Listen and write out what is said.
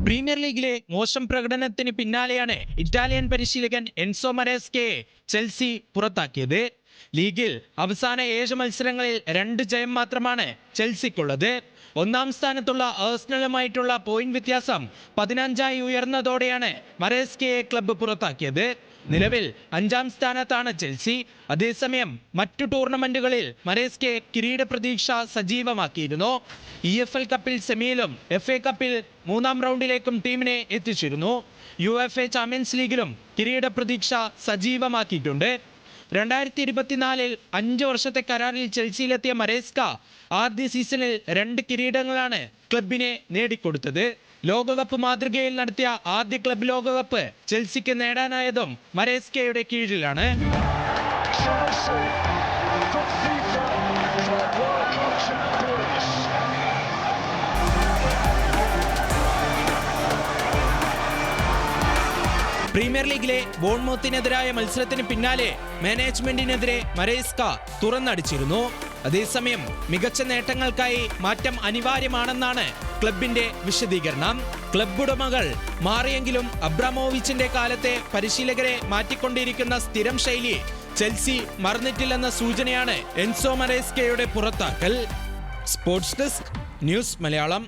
Premier ലീഗിലെ മോശം പ്രകടനത്തിന് പിന്നാലെയാണ് ഇറ്റാലിയൻ പരിശീലകൻ എൻസോ മരേസ്കയെ ചെൽസി പുറത്താക്കിയത്. ലീഗിൽ അവസാന 7 മത്സരങ്ങളിൽ 2 ജയം മാത്രമാണ് ചെൽസിക്കുള്ളത്. ഒന്നാം സ്ഥാനത്തുള്ള ആഴ്സണലുമായിട്ടുള്ള പോയിന്റ് വ്യത്യാസം 15 ഉയർന്നതോടെയാണ് മരേസ്കയെ ക്ലബ്ബ് പുറത്താക്കിയത്. നിലവിൽ 5ാം സ്ഥാനത്താണ് ചെൽസി. അതേസമയം മറ്റു ടൂർണമെന്റുകളിൽ മരേസ്കയെ കിരീട പ്രതീക്ഷ സജീവമാക്കിയിരുന്നു. EFL കപ്പിൽ സെമിയിലും FA കപ്പിൽ 3ാം റൗണ്ടിലേക്കും ടീമിനെ എത്തിച്ചിരുന്നു. UEFA ചാമ്പ്യൻസ് ലീഗിലും കിരീട പ്രതീക്ഷ സജീവമാക്കിയിട്ടുണ്ട്. 2024-ൽ 5 വർഷത്തെ കരാറിൽ ചെൽസിയിലെത്തിയ മരേസ്ക ആദ്യ സീസണിൽ 2 കിരീടങ്ങളാണ് ക്ലബിനെ നേടിക്കൊടുത്തത്. ലോകകപ്പ് മാതൃകയിൽ നടത്തിയ ആദ്യ ക്ലബ് ലോകകപ്പ് ചെൽസിക്ക് നേടാനായതും മരേസ്കയുടെ കീഴിലാണ്. പ്രീമിയർ ലീഗിലെ ബോൺമൗത്തിനെതിരായ മത്സരത്തിന് പിന്നാലെ മാനേജ്മെന്റിനെതിരെ മരേസ്ക തുറന്നടിച്ചിരുന്നു. അതേസമയം മികച്ച നേട്ടങ്ങൾക്കായി മാറ്റം അനിവാര്യമാണെന്നാണ് ക്ലബിന്റെ വിശദീകരണം. ക്ലബ് ഉടമകൾ മാറിയെങ്കിലും അബ്രാമോവിച്ചിന്റെ കാലത്തെ പരിശീലകരെ മാറ്റിക്കൊണ്ടിരിക്കുന്ന സ്ഥിരം ശൈലി ചെൽസി മറന്നിട്ടില്ലെന്ന സൂചനയാണ് എൻസോ മരേസ്കയുടെ പുറത്താക്കൽ. Sports desk, news Malayalam.